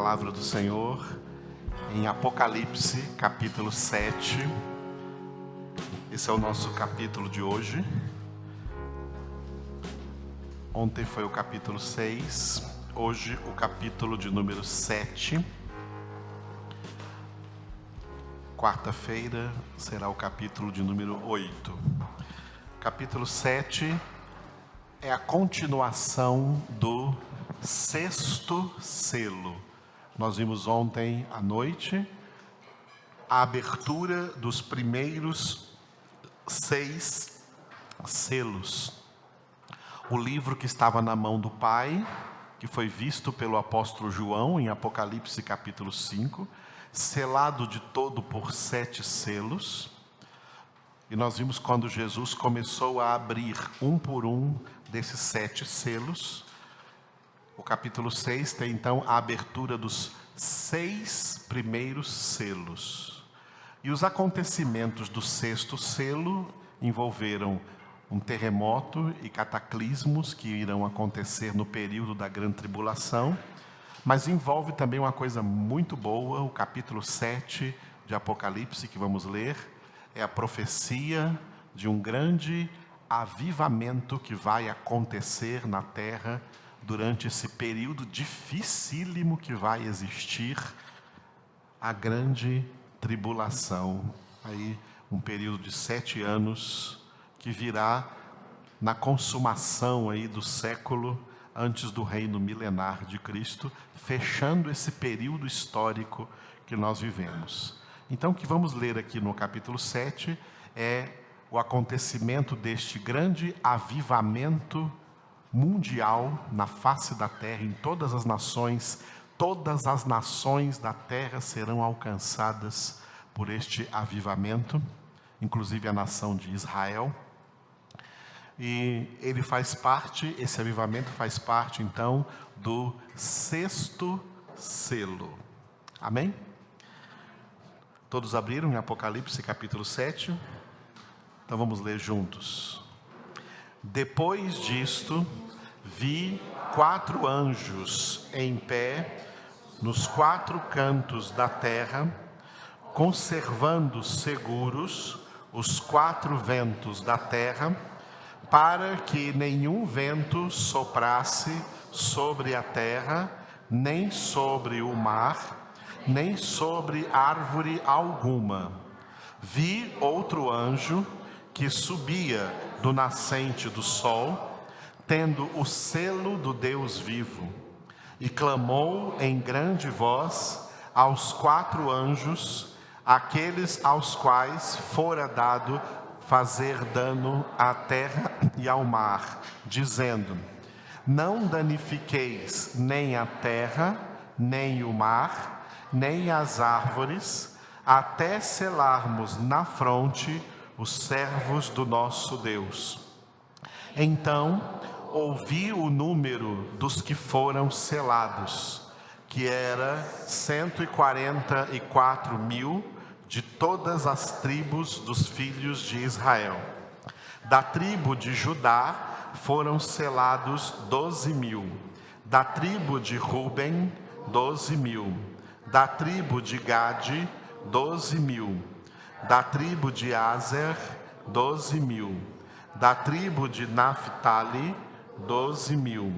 palavra do Senhor em Apocalipse, capítulo 7. Esse é o nosso capítulo de hoje. Ontem foi o capítulo 6, hoje o capítulo de número 7. Quarta-feira será o capítulo de número 8. Capítulo 7 é a continuação do sexto selo. Nós vimos ontem à noite a abertura dos primeiros 6 selos. O livro que estava na mão do Pai, que foi visto pelo apóstolo João em Apocalipse capítulo 5, selado de todo por 7 selos. E nós vimos quando Jesus começou a abrir um por um desses 7 selos. O capítulo 6 tem então a abertura dos 6 primeiros selos. E os acontecimentos do 6º selo envolveram um terremoto e cataclismos que irão acontecer no período da grande tribulação. Mas envolve também uma coisa muito boa, o capítulo 7 de Apocalipse que vamos ler. É a profecia de um grande avivamento que vai acontecer na terra durante esse período dificílimo que vai existir, a grande tribulação. Aí um período de 7 anos que virá na consumação aí do século antes do reino milenar de Cristo, fechando esse período histórico que nós vivemos. Então, o que vamos ler aqui no capítulo 7 é o acontecimento deste grande avivamento mundial na face da terra, em todas as nações da terra serão alcançadas por este avivamento, inclusive a nação de Israel. E ele faz parte, esse avivamento faz parte então do 6º selo. Amém? Todos abriram em Apocalipse capítulo 7? Então vamos ler juntos. Depois disto, vi 4 anjos em pé nos 4 cantos da terra, conservando seguros os 4 ventos da terra, para que nenhum vento soprasse sobre a terra, nem sobre o mar, nem sobre árvore alguma. Vi outro anjo que subia do nascente do sol, tendo o selo do Deus vivo, e clamou em grande voz aos 4 anjos, aqueles aos quais fora dado fazer dano à terra e ao mar, dizendo: não danifiqueis nem a terra, nem o mar, nem as árvores, até selarmos na fronte os servos do nosso Deus. Então ouvi o número dos que foram selados, que era 144.000 de todas as tribos dos filhos de Israel. Da tribo de Judá foram selados 12.000, da tribo de Ruben 12.000, da tribo de Gade 12.000, da tribo de Aser 12.000, da tribo de Naphtali 12.000,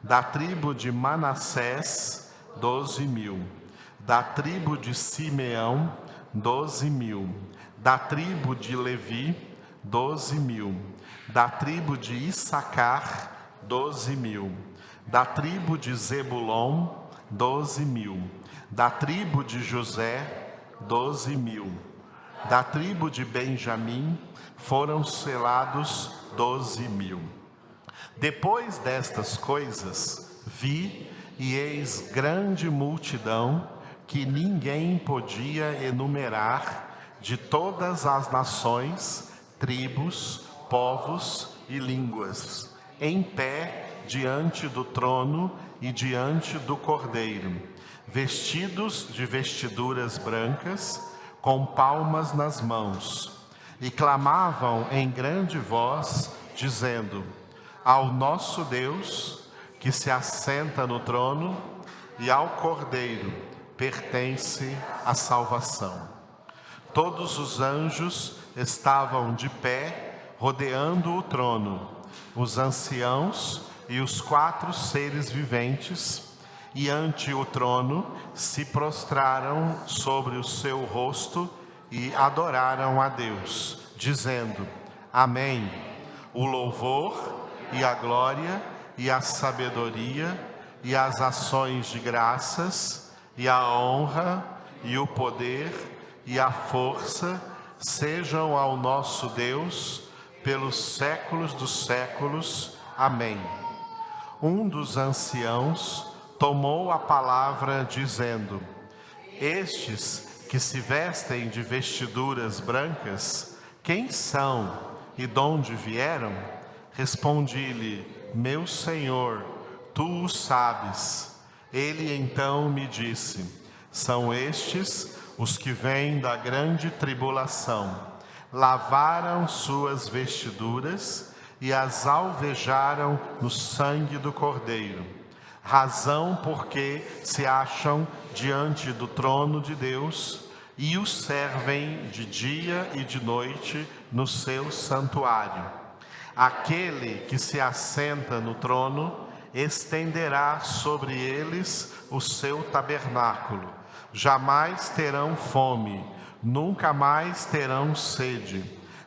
da tribo de Manassés 12.000, da tribo de Simeão 12.000, da tribo de Levi 12.000, da tribo de Issacar 12.000, da tribo de Zebulon 12.000, da tribo de José 12.000, da tribo de Benjamim foram selados 12.000. Depois destas coisas, vi e eis grande multidão que ninguém podia enumerar, de todas as nações, tribos, povos e línguas, em pé diante do trono e diante do Cordeiro, vestidos de vestiduras brancas, com palmas nas mãos, e clamavam em grande voz, dizendo: ao nosso Deus, que se assenta no trono, e ao Cordeiro pertence a salvação. Todos os anjos estavam de pé, rodeando o trono, os anciãos e os 4 seres viventes, e ante o trono se prostraram sobre o seu rosto e adoraram a Deus, dizendo: Amém. O louvor e a glória e a sabedoria e as ações de graças e a honra e o poder e a força sejam ao nosso Deus pelos séculos dos séculos. Amém. Um dos anciãos tomou a palavra dizendo: Estes que se vestem de vestiduras brancas, quem são e de onde vieram? Respondi-lhe: Meu Senhor, tu o sabes. Ele então me disse: São estes os que vêm da grande tribulação. Lavaram suas vestiduras e as alvejaram no sangue do Cordeiro. Razão porque se acham diante do trono de Deus e o servem de dia e de noite no seu santuário. Aquele que se assenta no trono estenderá sobre eles o seu tabernáculo. Jamais terão fome, nunca mais terão sede.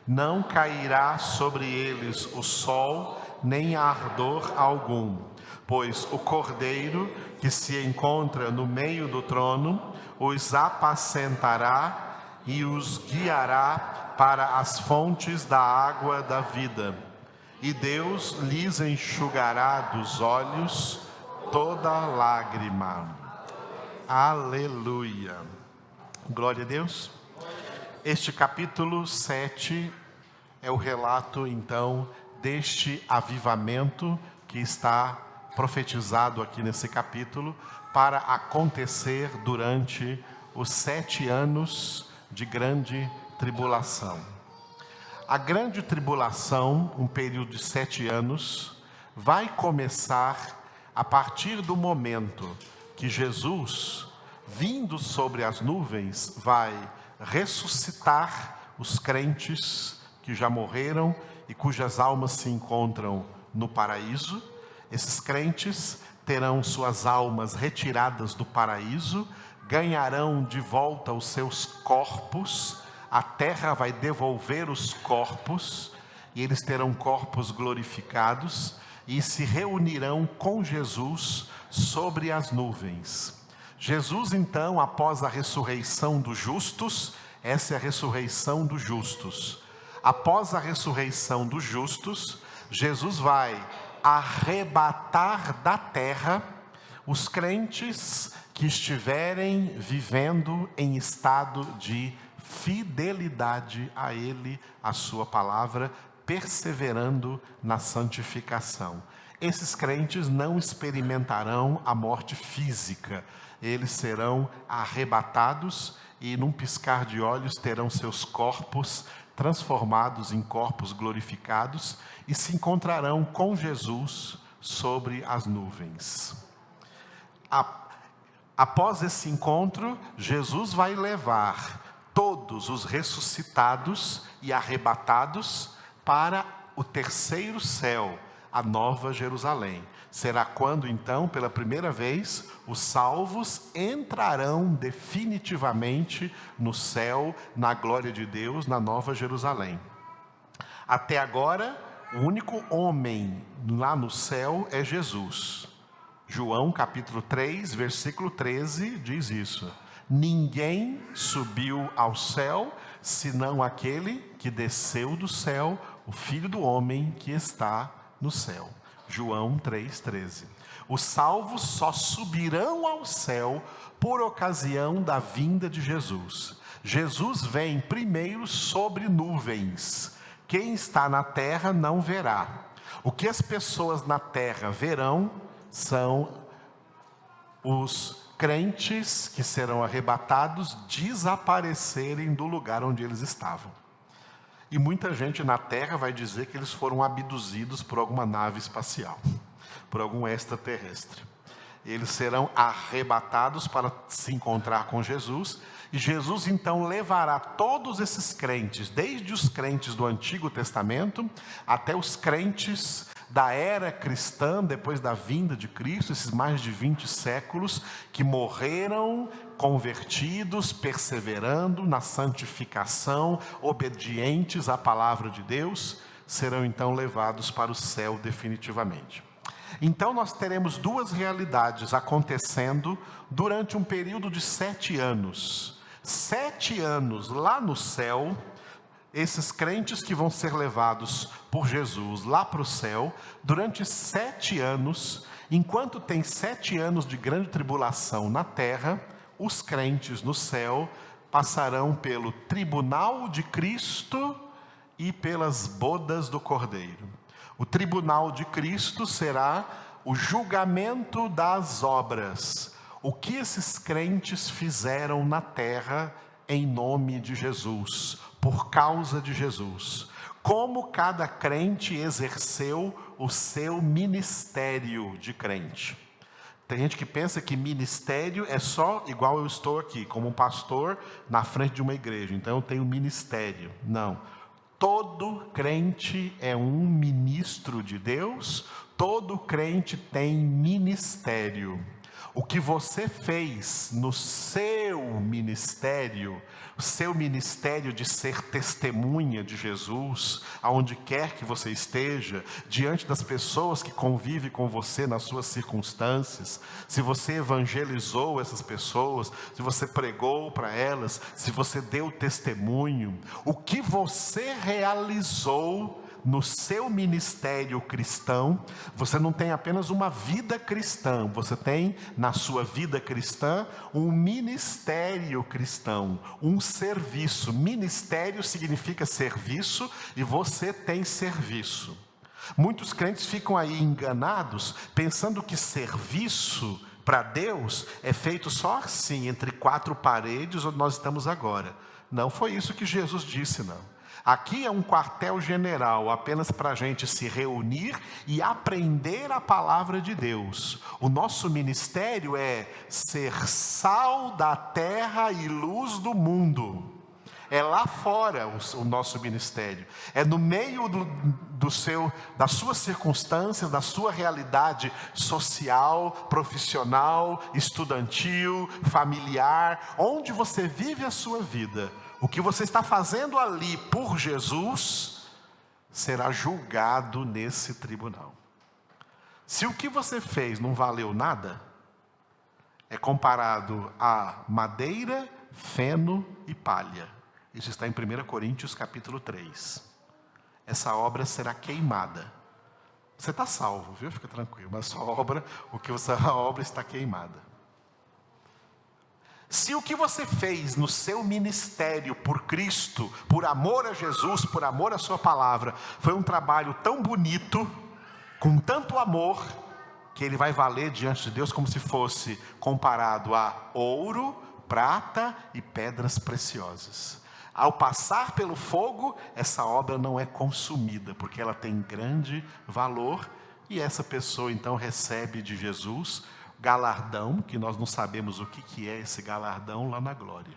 Não cairá sobre eles o sol, nem ardor algum, pois o Cordeiro que se encontra no meio do trono os apacentará e os guiará para as fontes da água da vida. E Deus lhes enxugará dos olhos toda lágrima. Aleluia. Glória a Deus. Este capítulo 7 é o relato, então, deste avivamento que está profetizado aqui nesse capítulo para acontecer durante os 7 anos de grande tribulação. A grande tribulação, um período de 7 anos, vai começar a partir do momento que Jesus, vindo sobre as nuvens, vai ressuscitar os crentes que já morreram e cujas almas se encontram no paraíso. Esses crentes terão suas almas retiradas do paraíso, ganharão de volta os seus corpos, a terra vai devolver os corpos, e eles terão corpos glorificados, e se reunirão com Jesus sobre as nuvens. Jesus, então, após a ressurreição dos justos, essa é a ressurreição dos justos. Após a ressurreição dos justos, Jesus vai arrebatar da terra os crentes que estiverem vivendo em estado de fidelidade a Ele, a sua palavra, perseverando na santificação. Esses crentes não experimentarão a morte física, eles serão arrebatados e num piscar de olhos terão seus corpos transformados em corpos glorificados e se encontrarão com Jesus sobre as nuvens. Após esse encontro, Jesus vai levar todos os ressuscitados e arrebatados para o terceiro céu, a Nova Jerusalém. Será quando, então, pela primeira vez, os salvos entrarão definitivamente no céu, na glória de Deus, na Nova Jerusalém. Até agora, o único homem lá no céu é Jesus. João capítulo 3, versículo 13, diz isso. Ninguém subiu ao céu, senão aquele que desceu do céu, o Filho do Homem que está no céu. João 3,13. Os salvos só subirão ao céu por ocasião da vinda de Jesus. Jesus vem primeiro sobre nuvens. Quem está na terra não verá. O que as pessoas na terra verão são os crentes que serão arrebatados desaparecerem do lugar onde eles estavam. E muita gente na terra vai dizer que eles foram abduzidos por alguma nave espacial, por algum extraterrestre. Eles serão arrebatados para se encontrar com Jesus. E Jesus então levará todos esses crentes, desde os crentes do Antigo Testamento até os crentes da era cristã, depois da vinda de Cristo, esses mais de 20 séculos, que morreram convertidos, perseverando na santificação, obedientes à palavra de Deus, serão então levados para o céu definitivamente. Então nós teremos duas realidades acontecendo durante um período de 7 anos. 7 anos lá no céu, esses crentes que vão ser levados por Jesus lá para o céu, durante 7 anos, enquanto tem 7 anos de grande tribulação na terra, os crentes no céu passarão pelo tribunal de Cristo e pelas bodas do Cordeiro. O tribunal de Cristo será o julgamento das obras. O que esses crentes fizeram na terra em nome de Jesus, por causa de Jesus. Como cada crente exerceu o seu ministério de crente. Tem gente que pensa que ministério é só igual eu estou aqui, como um pastor na frente de uma igreja. Então eu tenho ministério. Não. Todo crente é um ministro de Deus. Todo crente tem ministério. O que você fez no seu ministério, o seu ministério de ser testemunha de Jesus, aonde quer que você esteja, diante das pessoas que convivem com você nas suas circunstâncias, se você evangelizou essas pessoas, se você pregou para elas, se você deu testemunho, o que você realizou no seu ministério cristão, você não tem apenas uma vida cristã, você tem na sua vida cristã um ministério cristão, um serviço. Ministério significa serviço e você tem serviço. Muitos crentes ficam aí enganados, pensando que serviço para Deus é feito só assim, entre 4 paredes onde nós estamos agora. Não foi isso que Jesus disse, não. Aqui é um quartel-general apenas para a gente se reunir e aprender a palavra de Deus. O nosso ministério é ser sal da terra e luz do mundo. É lá fora o nosso ministério. É no meio das suas circunstâncias, da sua realidade social, profissional, estudantil, familiar, onde você vive a sua vida. O que você está fazendo ali por Jesus será julgado nesse tribunal. Se o que você fez não valeu nada, é comparado a madeira, feno e palha. Isso está em 1 Coríntios capítulo 3. Essa obra será queimada. Você está salvo, viu? Fica tranquilo. Mas a obra está queimada. Se o que você fez no seu ministério por Cristo, por amor a Jesus, por amor à sua palavra, foi um trabalho tão bonito, com tanto amor, que ele vai valer diante de Deus como se fosse comparado a ouro, prata e pedras preciosas. Ao passar pelo fogo, essa obra não é consumida, porque ela tem grande valor, e essa pessoa então recebe de Jesus galardão, que nós não sabemos o que é esse galardão lá na glória.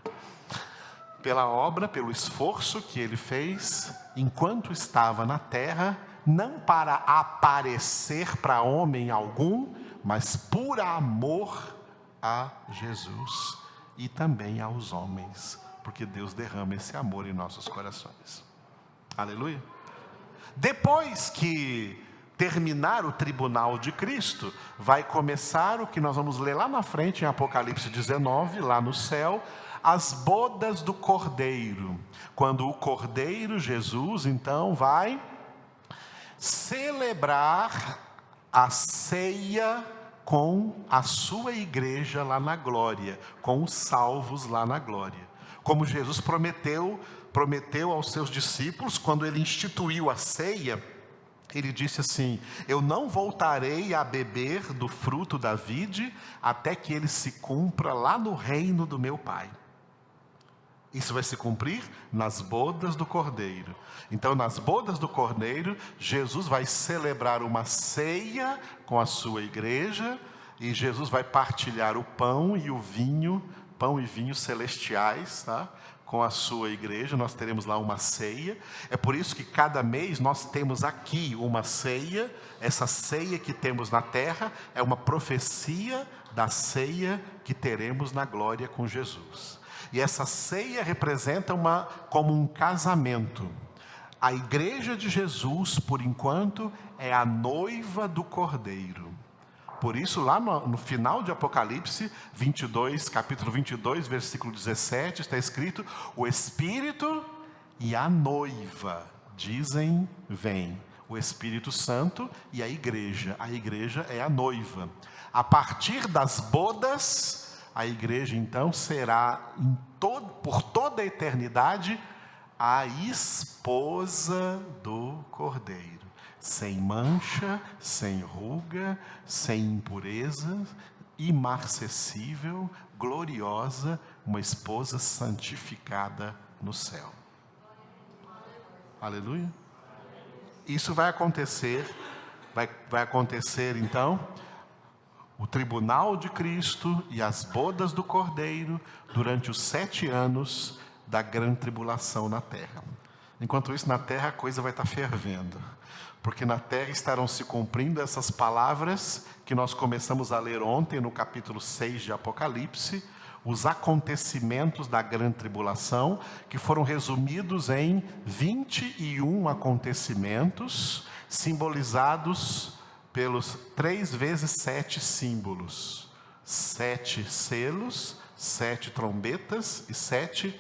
Pela obra, pelo esforço que ele fez, enquanto estava na terra, não para aparecer para homem algum, mas por amor a Jesus e também aos homens, porque Deus derrama esse amor em nossos corações. Aleluia. Depois que terminar o tribunal de Cristo, vai começar o que nós vamos ler lá na frente em Apocalipse 19, lá no céu, as bodas do Cordeiro, quando o Cordeiro Jesus então vai celebrar a ceia com a sua igreja lá na glória, com os salvos lá na glória, como Jesus prometeu aos seus discípulos quando ele instituiu a ceia. Ele disse assim: eu não voltarei a beber do fruto da vide até que ele se cumpra lá no reino do meu Pai. Isso vai se cumprir nas bodas do Cordeiro. Então, nas bodas do Cordeiro, Jesus vai celebrar uma ceia com a sua igreja, e Jesus vai partilhar o pão e vinho celestiais, tá? Com a sua igreja. Nós teremos lá uma ceia. É por isso que cada mês nós temos aqui uma ceia. Essa ceia que temos na terra é uma profecia da ceia que teremos na glória com Jesus. E essa ceia representa como um casamento. A igreja de Jesus, por enquanto, é a noiva do Cordeiro. Por isso, lá no final de Apocalipse 22, capítulo 22, versículo 17, está escrito: o Espírito e a noiva dizem, vem. O Espírito Santo e a igreja é a noiva. A partir das bodas, a igreja então será por toda a eternidade a esposa do Cordeiro. Sem mancha, sem ruga, sem impureza, imarcessível, gloriosa, uma esposa santificada no céu. Aleluia. Isso vai acontecer, vai acontecer então, o tribunal de Cristo e as bodas do Cordeiro durante os 7 anos da grande tribulação na terra. Enquanto isso, na terra a coisa vai estar fervendo, porque na terra estarão se cumprindo essas palavras que nós começamos a ler ontem no capítulo 6 de Apocalipse, os acontecimentos da grande tribulação, que foram resumidos em 21 acontecimentos, simbolizados pelos 3 vezes 7 símbolos, 7 selos, 7 trombetas e 7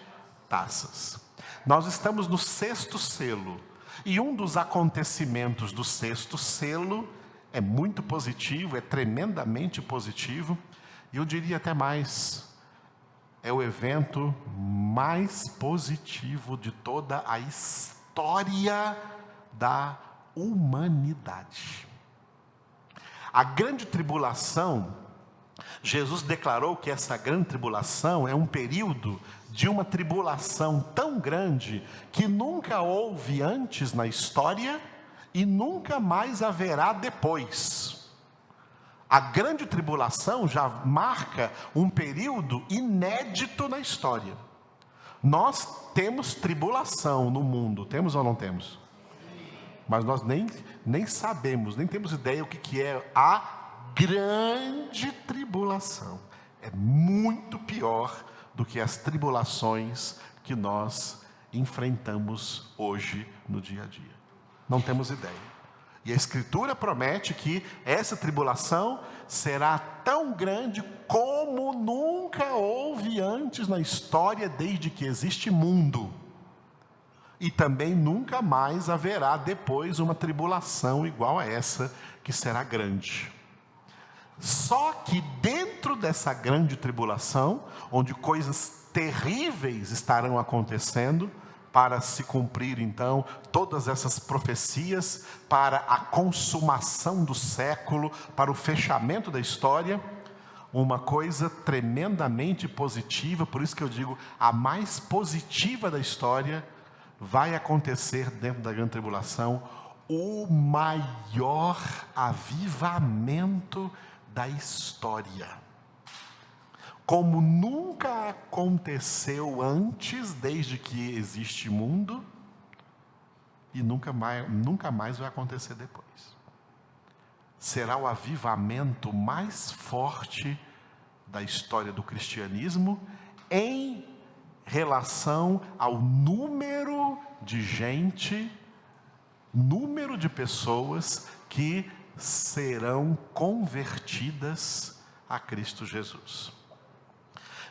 taças. Nós estamos no 6º selo, e um dos acontecimentos do 6º selo é muito positivo, é tremendamente positivo, e eu diria até mais, é o evento mais positivo de toda a história da humanidade. A grande tribulação, Jesus declarou que essa grande tribulação é um período de uma tribulação tão grande que nunca houve antes na história e nunca mais haverá depois. A grande tribulação já marca um período inédito na história. Nós temos tribulação no mundo, temos ou não temos? Mas nós nem sabemos, nem temos ideia o que é a grande tribulação. É muito pior do que as tribulações que nós enfrentamos hoje no dia a dia. Não temos ideia. E a Escritura promete que essa tribulação será tão grande como nunca houve antes na história, desde que existe mundo. E também nunca mais haverá depois uma tribulação igual a essa, que será grande. Só que dentro dessa grande tribulação, onde coisas terríveis estarão acontecendo, para se cumprir então todas essas profecias, para a consumação do século, para o fechamento da história, uma coisa tremendamente positiva, por isso que eu digo, a mais positiva da história, vai acontecer dentro da grande tribulação, o maior avivamento da história. Como nunca aconteceu antes, desde que existe mundo, e nunca mais vai acontecer depois. Será o avivamento mais forte da história do cristianismo em relação ao número de gente, número de pessoas que serão convertidas a Cristo Jesus.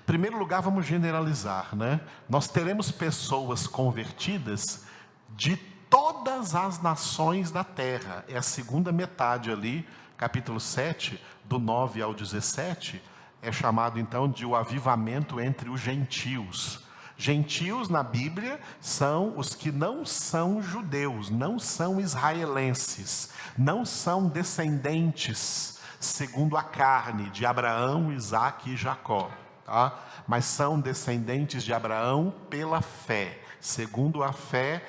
Em primeiro lugar, vamos generalizar, né? Nós teremos pessoas convertidas de todas as nações da terra. É a segunda metade ali, capítulo 7, do 9 ao 17, é chamado então de o avivamento entre os gentios. Gentios na Bíblia são os que não são judeus, não são israelenses, não são descendentes segundo a carne de Abraão, Isaque e Jacó. Tá? Mas são descendentes de Abraão pela fé. Segundo a fé,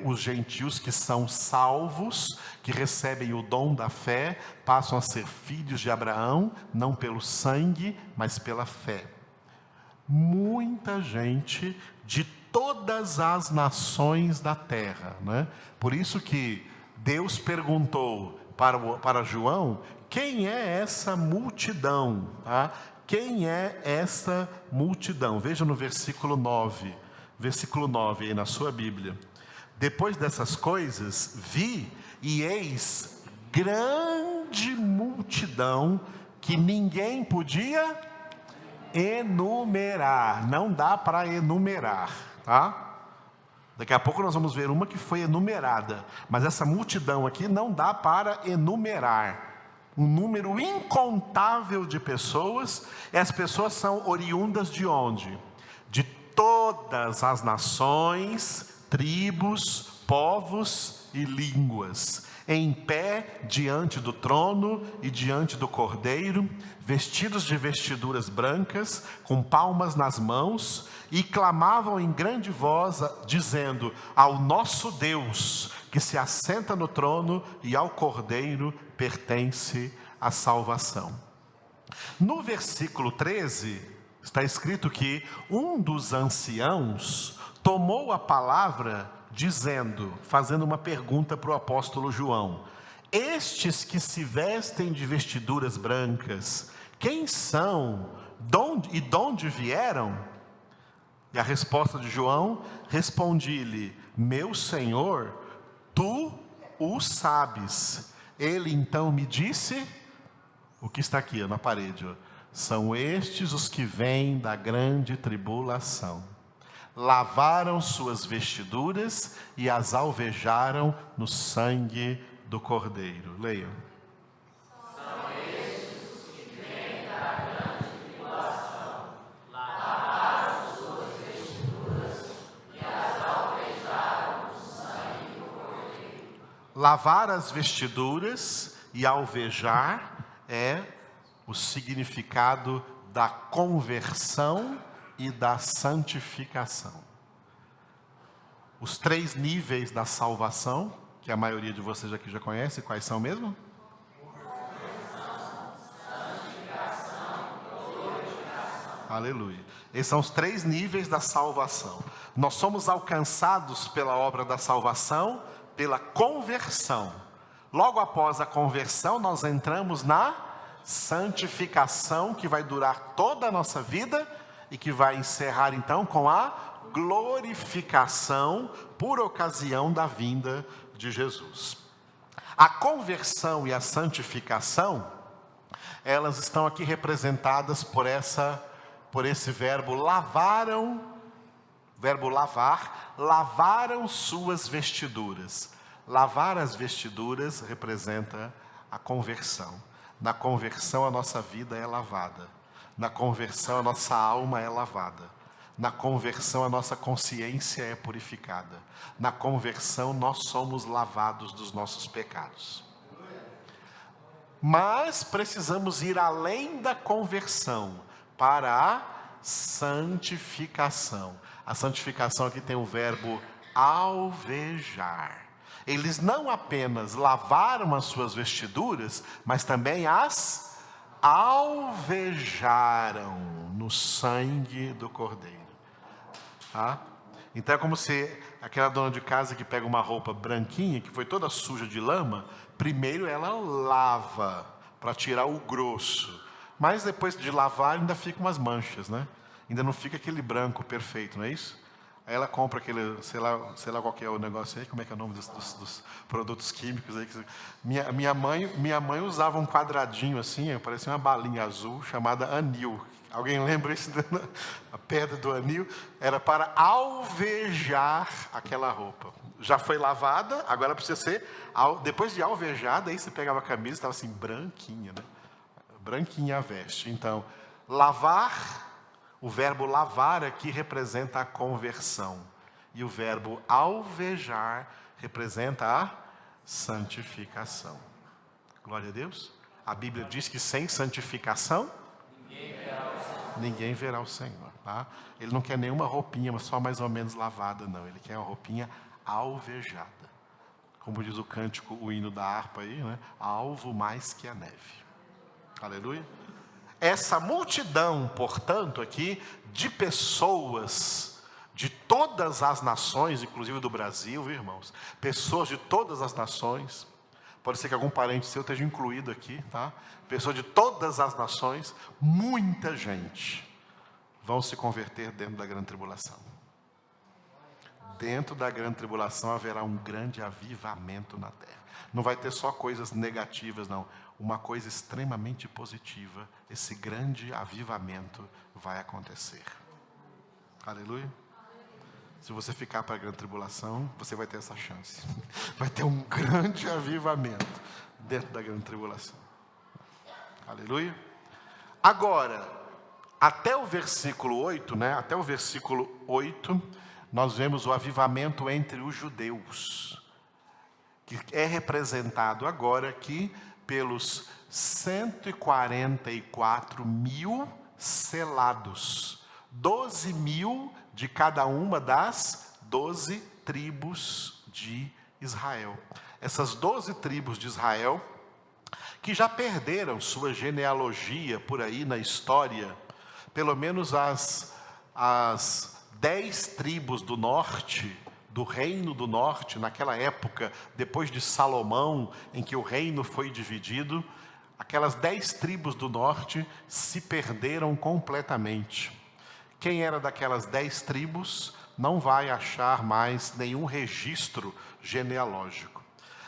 os gentios que são salvos, que recebem o dom da fé, passam a ser filhos de Abraão, não pelo sangue, mas pela fé. Muita gente de todas as nações da terra, né? Por isso que Deus perguntou para João: quem é essa multidão? Tá? Quem é essa multidão? Veja no versículo 9 aí na sua Bíblia. Depois dessas coisas, vi e eis grande multidão que ninguém podia enumerar. Não dá para enumerar, tá? Daqui a pouco nós vamos ver uma que foi enumerada, mas essa multidão aqui não dá para enumerar. Um número incontável de pessoas, e as pessoas são oriundas de onde? De todas as nações, tribos, povos e línguas, em pé diante do trono e diante do Cordeiro, vestidos de vestiduras brancas, com palmas nas mãos, e clamavam em grande voz, dizendo: ao nosso Deus, que se assenta no trono, e ao Cordeiro pertence a salvação. No versículo 13, está escrito que um dos anciãos tomou a palavra, dizendo, fazendo uma pergunta para o apóstolo João: estes que se vestem de vestiduras brancas, quem são? De onde vieram? E a resposta de João: respondi-lhe, meu Senhor, tu o sabes. Ele então me disse, o que está aqui na parede, são estes os que vêm da grande tribulação. Lavaram suas vestiduras e as alvejaram no sangue do Cordeiro. Leiam. São estes os que vêm da grande tribulação. Lavaram suas vestiduras e as alvejaram no sangue do Cordeiro. Lavar as vestiduras e alvejar é o significado da conversão e da santificação. Os 3 níveis da salvação, que a maioria de vocês aqui já conhece, quais são mesmo? Conversão, santificação e glorificação. Aleluia. Esses são os 3 níveis da salvação. Nós somos alcançados pela obra da salvação, pela conversão. Logo após a conversão, nós entramos na santificação, que vai durar toda a nossa vida e que vai encerrar então com a glorificação por ocasião da vinda de Jesus. A conversão e a santificação, elas estão aqui representadas por esse verbo lavaram, verbo lavar, lavaram suas vestiduras. Lavar as vestiduras representa a conversão. Na conversão a nossa vida é lavada. Na conversão a nossa alma é lavada. Na conversão a nossa consciência é purificada. Na conversão nós somos lavados dos nossos pecados. Mas precisamos ir além da conversão para a santificação. A santificação aqui tem o verbo alvejar. Eles não apenas lavaram as suas vestiduras, mas também as alvejaram no sangue do Cordeiro. Tá? Então é como se aquela dona de casa que pega uma roupa branquinha, que foi toda suja de lama, primeiro ela lava para tirar o grosso, mas depois de lavar ainda fica umas manchas, né? Ainda não fica aquele branco perfeito, não é isso? Aí ela compra aquele, sei lá qual que é o negócio aí, como é que é o nome dos produtos químicos aí. Minha mãe usava um quadradinho assim, parecia uma balinha azul, chamada anil. Alguém lembra isso? A pedra do anil era para alvejar aquela roupa. Já foi lavada, agora precisa ser, depois de alvejada, aí você pegava a camisa, estava assim, branquinha, né? Branquinha a veste. Então, lavar. O verbo lavar aqui representa a conversão. E o verbo alvejar representa a santificação. Glória a Deus. A Bíblia diz que sem santificação, ninguém verá o Senhor. Tá? Ele não quer nenhuma roupinha, mas só mais ou menos lavada, não. Ele quer uma roupinha alvejada. Como diz o cântico, o hino da harpa aí, né? Alvo mais que a neve. Aleluia. Essa multidão, portanto, aqui, de pessoas de todas as nações, inclusive do Brasil, viu, irmãos? Pessoas de todas as nações. Pode ser que algum parente seu esteja incluído aqui, tá? Pessoas de todas as nações, muita gente vão se converter dentro da grande tribulação. Dentro da grande tribulação haverá um grande avivamento na terra. Não vai ter só coisas negativas, não. Uma coisa extremamente positiva. Esse grande avivamento vai acontecer. Aleluia. Se você ficar para a grande tribulação, você vai ter essa chance. Vai ter um grande avivamento dentro da grande tribulação. Aleluia. Agora, até o versículo 8, né? Até o versículo 8, nós vemos o avivamento entre os judeus, que é representado agora aqui pelos 144 mil selados. 12 mil de cada uma das 12 tribos de Israel. Essas 12 tribos de Israel, que já perderam sua genealogia por aí na história, pelo menos as 10 tribos do norte, do reino do norte, naquela época, depois de Salomão, em que o reino foi dividido, aquelas 10 tribos do norte se perderam completamente. Quem era daquelas 10 tribos não vai achar mais nenhum registro genealógico.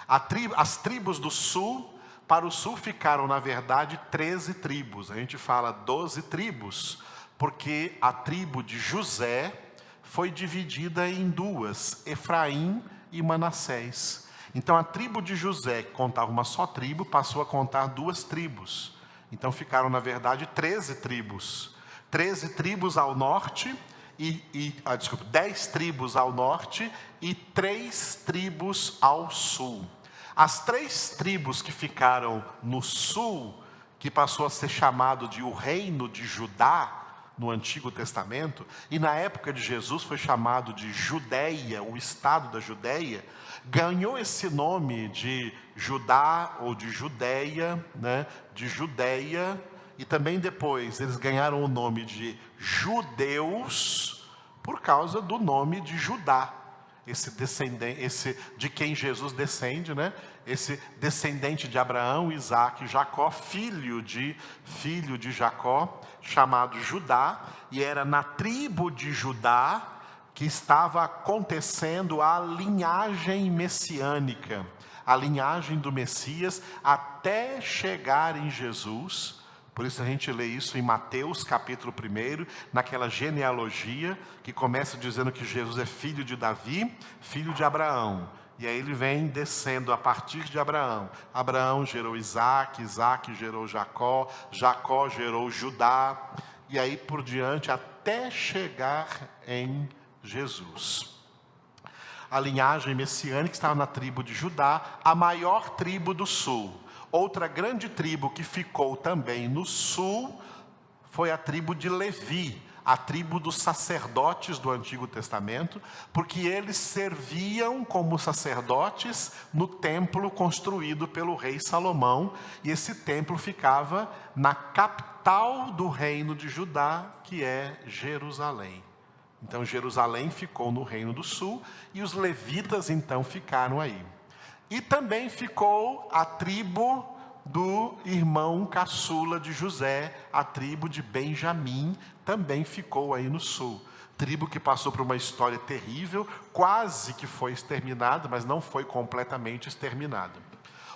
As tribos do sul, para o sul ficaram, na verdade, 13 tribos. A gente fala 12 tribos, porque a tribo de José foi dividida em duas, Efraim e Manassés. Então a tribo de José, que contava uma só tribo, passou a contar 2 tribos. Então ficaram, na verdade, 13 tribos. 13 tribos ao norte, 10 tribos ao norte e 3 tribos ao sul. As 3 tribos que ficaram no sul, que passou a ser chamado de o reino de Judá, no Antigo Testamento, e na época de Jesus foi chamado de Judeia, o estado da Judeia, ganhou esse nome de Judá ou de Judeia, né? De Judeia, e também depois eles ganharam o nome de judeus por causa do nome de Judá, esse de quem Jesus descende, né? Esse descendente de Abraão, Isaac e Jacó, filho de Jacó, chamado Judá, e era na tribo de Judá que estava acontecendo a linhagem messiânica, a linhagem do Messias, até chegar em Jesus. Por isso a gente lê isso em Mateus capítulo 1, naquela genealogia que começa dizendo que Jesus é filho de Davi, filho de Abraão. E aí ele vem descendo a partir de Abraão. Abraão gerou Isaac, Isaac gerou Jacó, Jacó gerou Judá. E aí por diante até chegar em Jesus. A linhagem messiânica estava na tribo de Judá, a maior tribo do sul. Outra grande tribo que ficou também no sul foi a tribo de Levi, a tribo dos sacerdotes do Antigo Testamento, porque eles serviam como sacerdotes no templo construído pelo rei Salomão, e esse templo ficava na capital do reino de Judá, que é Jerusalém. Então Jerusalém ficou no reino do sul, e os levitas então ficaram aí. E também ficou a tribo do irmão caçula de José, a tribo de Benjamim, também ficou aí no sul. Tribo que passou por uma história terrível, quase que foi exterminada, mas não foi completamente exterminada.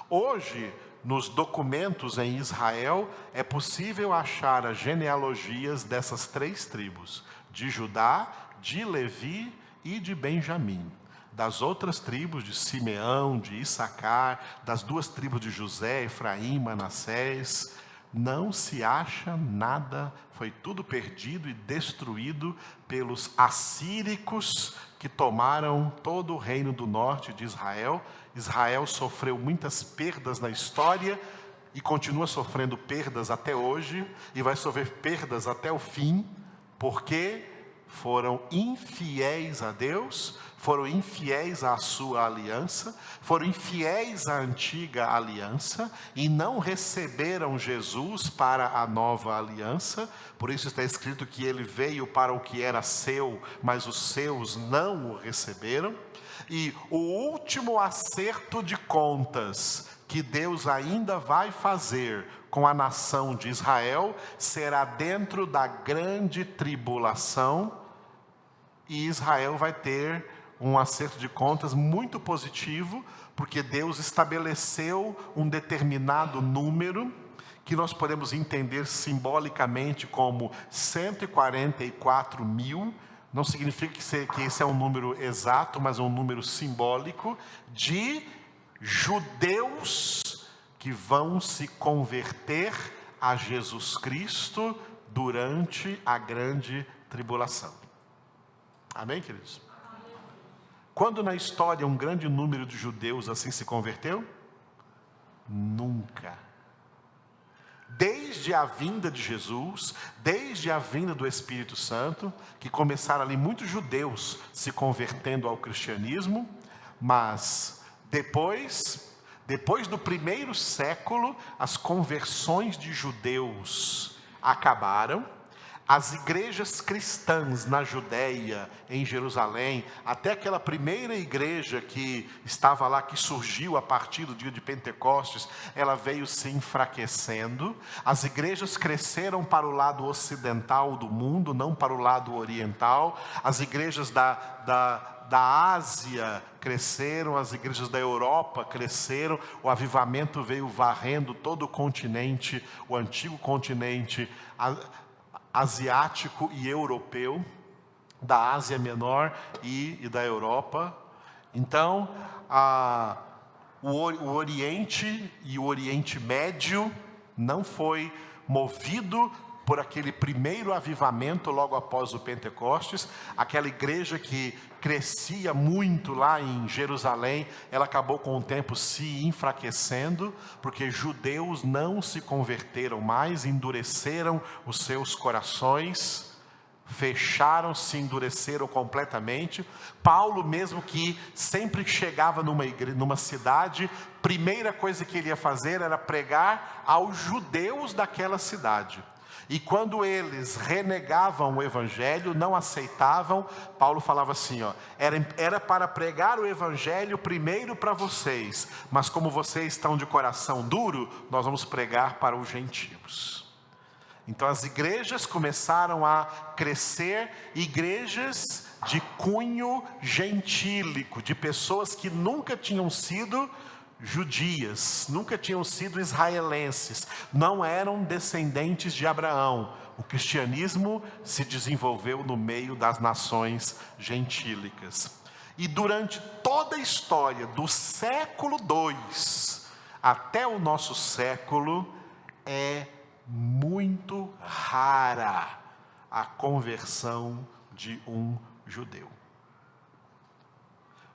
Hoje, nos documentos em Israel, é possível achar as genealogias dessas 3 tribos, de Judá, de Levi e de Benjamim. Das outras tribos, de Simeão, de Issacar, das 2 tribos de José, Efraim, Manassés, não se acha nada, foi tudo perdido e destruído pelos assíricos que tomaram todo o reino do norte de Israel. Israel sofreu muitas perdas na história e continua sofrendo perdas até hoje, e vai sofrer perdas até o fim, porque foram infiéis a Deus, foram infiéis à sua aliança, foram infiéis à antiga aliança e não receberam Jesus para a nova aliança. Por isso está escrito que ele veio para o que era seu, mas os seus não o receberam. E o último acerto de contas que Deus ainda vai fazer com a nação de Israel será dentro da grande tribulação, e Israel vai ter um acerto de contas muito positivo, porque Deus estabeleceu um determinado número, que nós podemos entender simbolicamente como 144 mil, não significa que esse é um número exato, mas é um número simbólico, de judeus que vão se converter a Jesus Cristo durante a grande tribulação. Amém, queridos? Amém. Quando na história um grande número de judeus assim se converteu? Nunca. Desde a vinda de Jesus, desde a vinda do Espírito Santo, que começaram ali muitos judeus se convertendo ao cristianismo, mas depois do primeiro século, as conversões de judeus acabaram. As igrejas cristãs na Judéia, em Jerusalém, até aquela primeira igreja que estava lá, que surgiu a partir do dia de Pentecostes, ela veio se enfraquecendo. As igrejas cresceram para o lado ocidental do mundo, não para o lado oriental. As igrejas da Ásia cresceram, as igrejas da Europa cresceram, o avivamento veio varrendo todo o continente, o antigo continente asiático e europeu, da Ásia Menor e da Europa. Então, o Oriente e o Oriente Médio não foi movido por aquele primeiro avivamento logo após o Pentecostes. Aquela igreja que crescia muito lá em Jerusalém, ela acabou com o tempo se enfraquecendo, porque judeus não se converteram mais, endureceram os seus corações, fecharam-se, endureceram completamente. Paulo, mesmo que sempre chegava numa cidade, primeira coisa que ele ia fazer era pregar aos judeus daquela cidade. E quando eles renegavam o evangelho, não aceitavam, Paulo falava assim, era para pregar o evangelho primeiro para vocês, mas como vocês estão de coração duro, nós vamos pregar para os gentios. Então as igrejas começaram a crescer, igrejas de cunho gentílico, de pessoas que nunca tinham sido judias, nunca tinham sido israelenses, não eram descendentes de Abraão. O cristianismo se desenvolveu no meio das nações gentílicas. E durante toda a história, do século II até o nosso século, é muito rara a conversão de um judeu.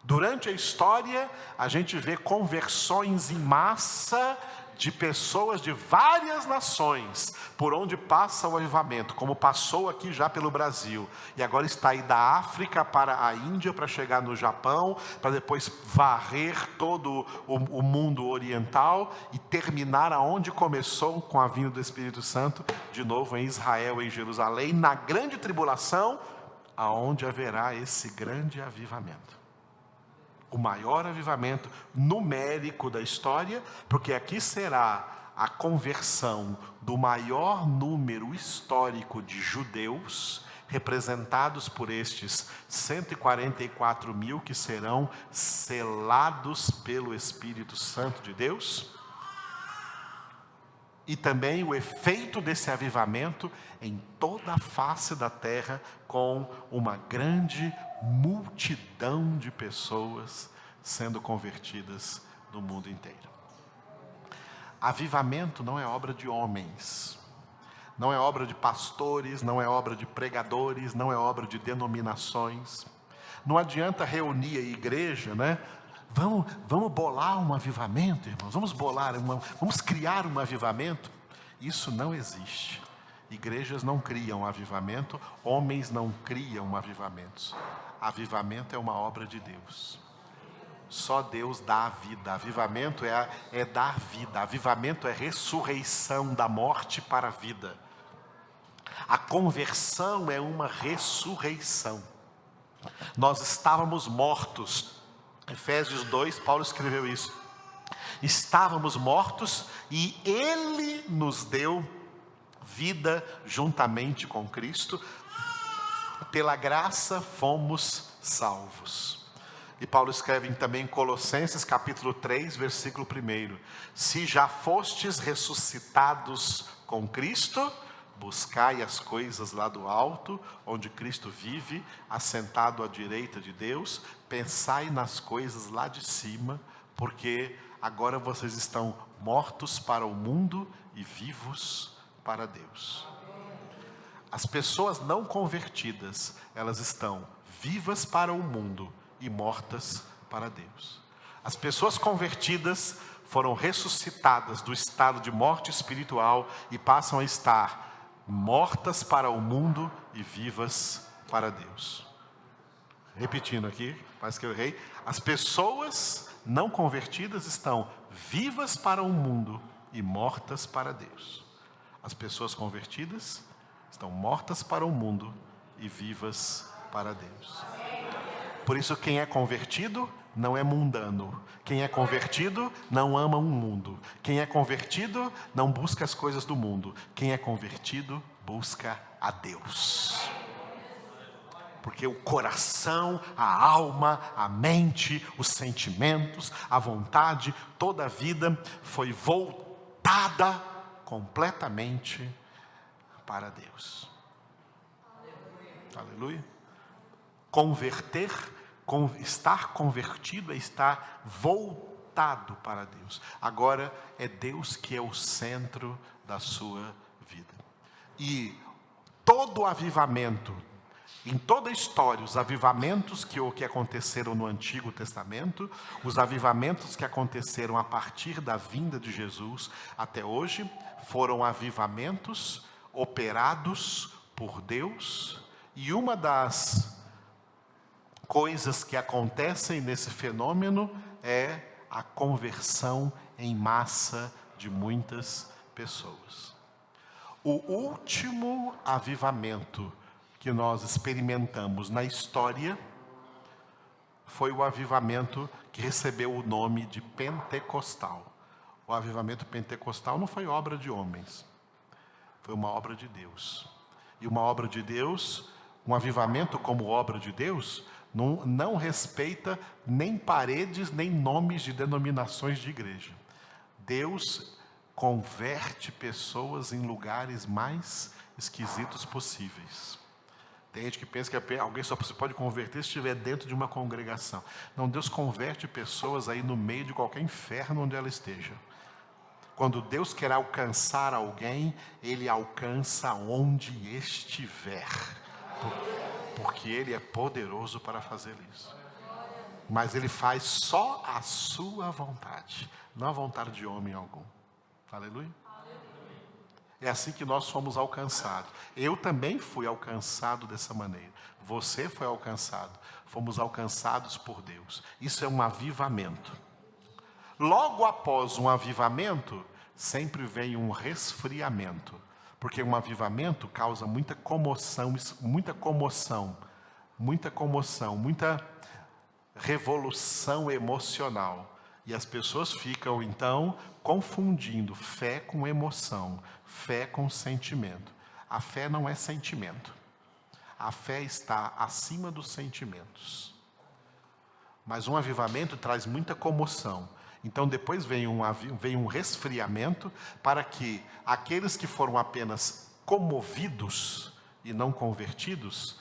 Durante a história, a gente vê conversões em massa de pessoas de várias nações, por onde passa o avivamento, como passou aqui já pelo Brasil, e agora está aí da África para a Índia, para chegar no Japão, para depois varrer todo o mundo oriental, e terminar aonde começou com a vinda do Espírito Santo, de novo em Israel, em Jerusalém, na grande tribulação, aonde haverá esse grande avivamento. O maior avivamento numérico da história, porque aqui será a conversão do maior número histórico de judeus, representados por estes 144 mil que serão selados pelo Espírito Santo de Deus. E também o efeito desse avivamento em toda a face da terra, com uma grande multidão de pessoas sendo convertidas no mundo inteiro. Avivamento não é obra de homens, não é obra de pastores, não é obra de pregadores, não é obra de denominações. Não adianta reunir a igreja, né? Vamos bolar um avivamento, irmãos, vamos criar um avivamento. Isso não existe. Igrejas não criam avivamento, homens não criam avivamentos. Avivamento é uma obra de Deus. Só Deus dá a vida. Avivamento é dar vida. Avivamento é ressurreição da morte para a vida. A conversão é uma ressurreição. Nós estávamos mortos. Efésios 2, Paulo escreveu isso. Estávamos mortos e Ele nos deu vida juntamente com Cristo. Pela graça fomos salvos. E Paulo escreve também em Colossenses capítulo 3, versículo 1. Se já fostes ressuscitados com Cristo, buscai as coisas lá do alto, onde Cristo vive, assentado à direita de Deus. Pensai nas coisas lá de cima, porque agora vocês estão mortos para o mundo e vivos para Deus. As pessoas não convertidas, elas estão vivas para o mundo e mortas para Deus. As pessoas convertidas foram ressuscitadas do estado de morte espiritual e passam a estar mortas para o mundo e vivas para Deus. Repetindo aqui, parece que eu errei. As pessoas não convertidas estão vivas para o mundo e mortas para Deus. As pessoas convertidas estão mortas para o mundo e vivas para Deus. Por isso, quem é convertido não é mundano. Quem é convertido não ama um mundo. Quem é convertido não busca as coisas do mundo. Quem é convertido busca a Deus. Porque o coração, a alma, a mente, os sentimentos, a vontade, toda a vida foi voltada completamente para Deus. Aleluia. Converter, estar convertido é estar voltado para Deus. Agora é Deus que é o centro da sua vida. E todo avivamento, em toda a história, os avivamentos que aconteceram no Antigo Testamento, os avivamentos que aconteceram a partir da vinda de Jesus até hoje, foram avivamentos operados por Deus. E uma das coisas que acontecem nesse fenômeno é a conversão em massa de muitas pessoas. O último avivamento que nós experimentamos na história foi o avivamento que recebeu o nome de Pentecostal. O avivamento pentecostal não foi obra de homens, foi uma obra de Deus. E uma obra de Deus, um avivamento como obra de Deus, não respeita nem paredes, nem nomes de denominações de igreja. Deus converte pessoas em lugares mais esquisitos possíveis. Tem gente que pensa que alguém só se pode converter se estiver dentro de uma congregação. Não, Deus converte pessoas aí no meio de qualquer inferno onde ela esteja. Quando Deus quer alcançar alguém, Ele alcança onde estiver. Porque Ele é poderoso para fazer isso. Mas Ele faz só a sua vontade, não a vontade de homem algum. Aleluia. É assim que nós fomos alcançados. Eu também fui alcançado dessa maneira. Você foi alcançado. Fomos alcançados por Deus. Isso é um avivamento. Logo após um avivamento, sempre vem um resfriamento. Porque um avivamento causa muita comoção, muita revolução emocional. E as pessoas ficam, então, confundindo fé com emoção, fé com sentimento. A fé não é sentimento. A fé está acima dos sentimentos. Mas um avivamento traz muita comoção. Então, depois vem um resfriamento para que aqueles que foram apenas comovidos e não convertidos,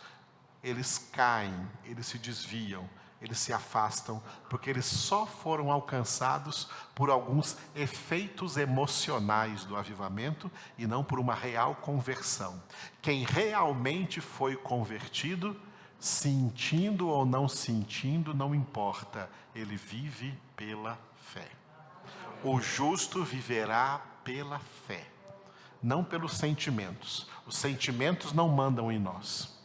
eles caem, eles se desviam, eles se afastam, porque eles só foram alcançados por alguns efeitos emocionais do avivamento e não por uma real conversão. Quem realmente foi convertido, sentindo ou não sentindo, não importa, ele vive pela fé. O justo viverá pela fé. não pelos sentimentos. Os sentimentos não mandam em nós.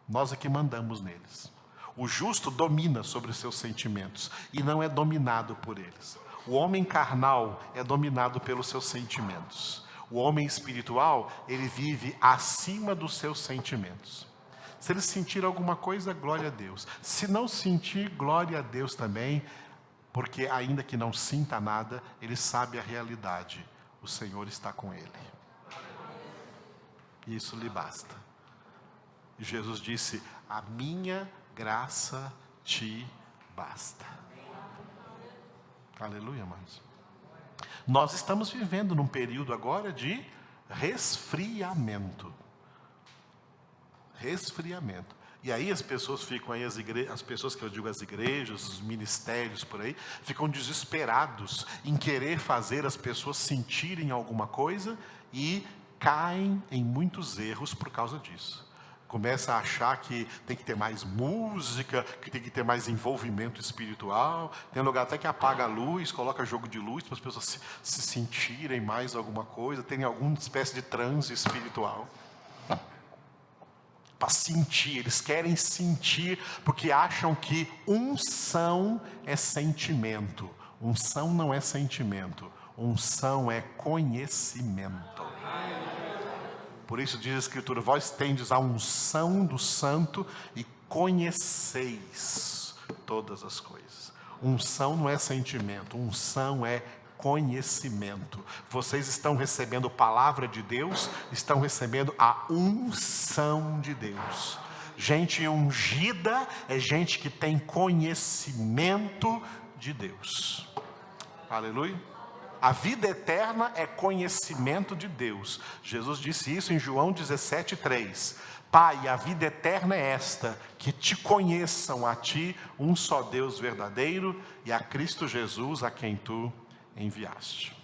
Nós é que mandamos neles. O justo domina sobre os seus sentimentos e não é dominado por eles. O homem carnal é dominado pelos seus sentimentos. O homem espiritual, ele vive acima dos seus sentimentos. Se ele sentir alguma coisa, glória a Deus. Se não sentir, glória a Deus também, porque ainda que não sinta nada, ele sabe a realidade. O Senhor está com ele. Isso lhe basta. E Jesus disse: a minha graça te basta. Aleluia, amados. Nós estamos vivendo num período agora de resfriamento. Resfriamento. E aí as pessoas ficam aí, as pessoas que eu digo, as igrejas, os ministérios por aí, ficam desesperados em querer fazer as pessoas sentirem alguma coisa e caem em muitos erros por causa disso. Começa a achar que tem que ter mais música, que tem que ter mais envolvimento espiritual. Tem lugar até que apaga a luz, coloca jogo de luz para as pessoas se sentirem mais alguma coisa. Tem alguma espécie de transe espiritual. Para sentir, eles querem sentir, porque acham que unção é sentimento. Unção não é sentimento, unção é conhecimento. Por isso diz a Escritura: vós tendes a unção do Santo e conheceis todas as coisas. Unção não é sentimento, unção é conhecimento. Vocês estão recebendo palavra de Deus, estão recebendo a unção de Deus. Gente ungida é gente que tem conhecimento de Deus. Aleluia. A vida eterna é conhecimento de Deus. Jesus disse isso em João 17:3. Pai, a vida eterna é esta, que te conheçam a ti, um só Deus verdadeiro, e a Cristo Jesus, a quem tu enviaste.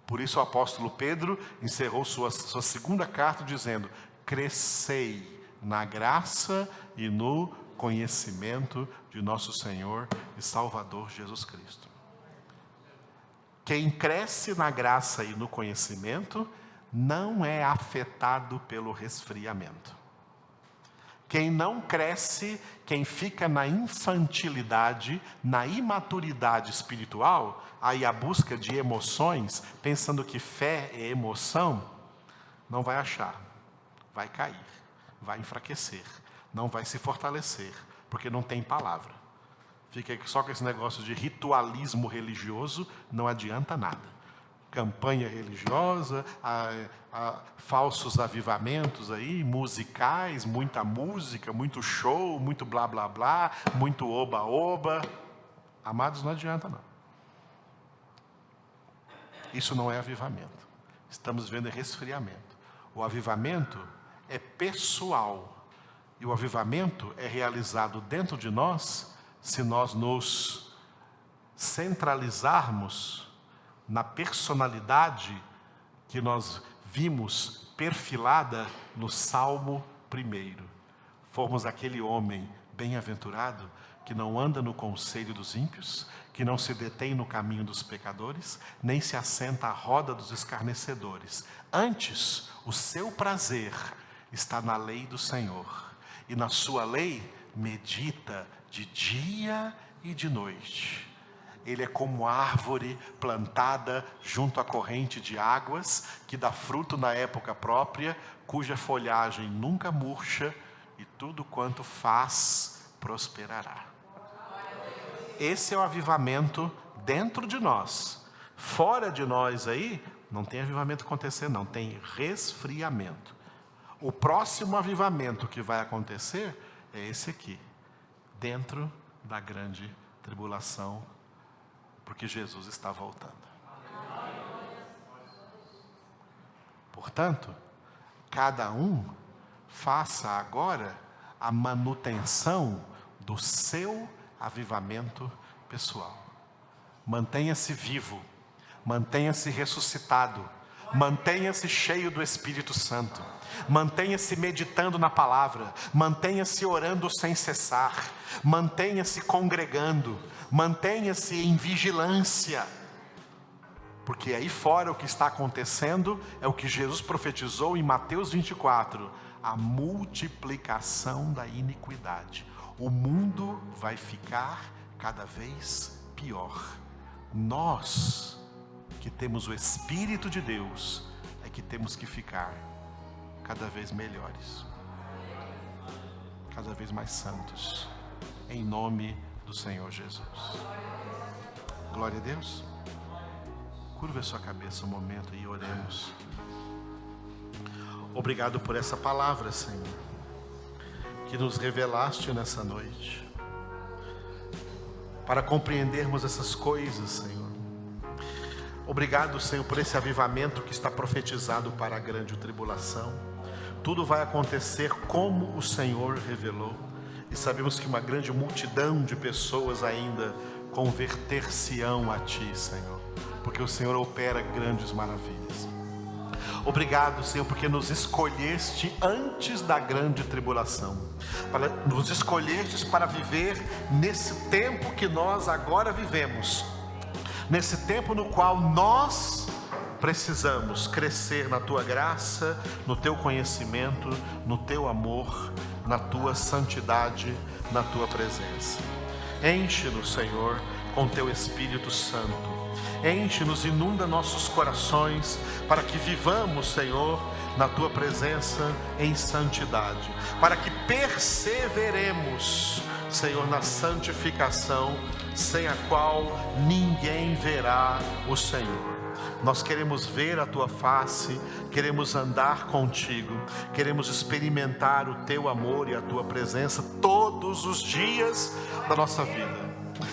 Por isso o apóstolo Pedro encerrou sua segunda carta dizendo: crescei na graça e no conhecimento de nosso Senhor e Salvador Jesus Cristo. Quem cresce na graça e no conhecimento não é afetado pelo resfriamento. Quem não cresce, quem fica na infantilidade, na imaturidade espiritual, aí a busca de emoções, pensando que fé é emoção, não vai achar, vai cair, vai enfraquecer, não vai se fortalecer, porque não tem palavra. Fica só com esse negócio de ritualismo religioso, não adianta nada. Campanha religiosa, falsos avivamentos aí, musicais, muita música, muito show, muito blá blá blá, muito oba oba. Amados, não adianta não. Isso não é avivamento. Estamos vendo resfriamento. O avivamento é pessoal. E o avivamento é realizado dentro de nós se nós nos centralizarmos na personalidade que nós vimos perfilada no Salmo 1. Formos aquele homem bem-aventurado que não anda no conselho dos ímpios, que não se detém no caminho dos pecadores, nem se assenta à roda dos escarnecedores. Antes, o seu prazer está na lei do Senhor, e na sua lei medita de dia e de noite. Ele é como árvore plantada junto à corrente de águas, que dá fruto na época própria, cuja folhagem nunca murcha, e tudo quanto faz prosperará. Esse é o avivamento dentro de nós. Fora de nós aí, não tem avivamento acontecendo, não, tem resfriamento. O próximo avivamento que vai acontecer é esse aqui, dentro da grande tribulação, porque Jesus está voltando. Portanto, cada um faça agora a manutenção do seu avivamento pessoal. Mantenha-se vivo, mantenha-se ressuscitado, mantenha-se cheio do Espírito Santo, mantenha-se meditando na palavra, mantenha-se orando sem cessar, mantenha-se congregando, mantenha-se em vigilância, Porque aí fora o que está acontecendo é o que Jesus profetizou em Mateus 24, a multiplicação da iniquidade. O mundo vai ficar cada vez pior. Nós, que temos o Espírito de Deus, é que temos que ficar cada vez melhores, cada vez mais santos, em nome do Senhor Jesus. Glória a Deus. Curva a sua cabeça um momento e oremos. Obrigado por essa palavra, Senhor, que nos revelaste nessa noite, para compreendermos essas coisas, Senhor. Obrigado, Senhor, por esse avivamento que está profetizado para a grande tribulação. Tudo vai acontecer como o Senhor revelou, e sabemos que uma grande multidão de pessoas ainda converter-se-ão a Ti, Senhor, porque o Senhor opera grandes maravilhas. Obrigado, Senhor, porque nos escolheste antes da grande tribulação, nos escolhestes para viver nesse tempo que nós agora vivemos, nesse tempo no qual nós precisamos crescer na Tua graça, no Teu conhecimento, no Teu amor, na Tua santidade, na Tua presença. Enche-nos, Senhor, com Teu Espírito Santo. Enche-nos, inunda nossos corações, para que vivamos, Senhor, na Tua presença em santidade, para que perseveremos, Senhor, na santificação, sem a qual ninguém verá o Senhor. Nós queremos ver a Tua face, queremos andar contigo, queremos experimentar o Teu amor e a Tua presença todos os dias da nossa vida.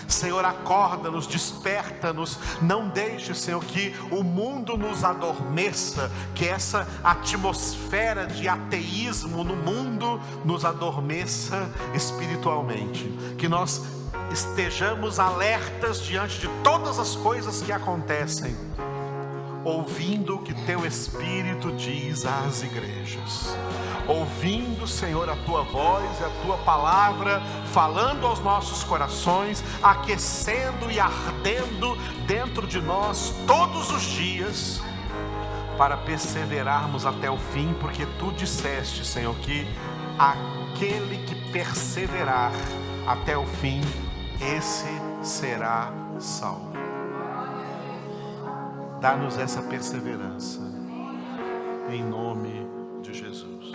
Senhor, acorda-nos, desperta-nos, não deixe, Senhor, que o mundo nos adormeça, que essa atmosfera de ateísmo no mundo nos adormeça espiritualmente, que nós estejamos alertas diante de todas as coisas que acontecem, ouvindo o que Teu Espírito diz às igrejas, ouvindo, Senhor, a Tua voz e a Tua palavra, falando aos nossos corações, aquecendo e ardendo dentro de nós todos os dias, para perseverarmos até o fim, porque Tu disseste, Senhor, que aquele que perseverar até o fim, esse será salvo. Dá-nos essa perseverança, em nome de Jesus.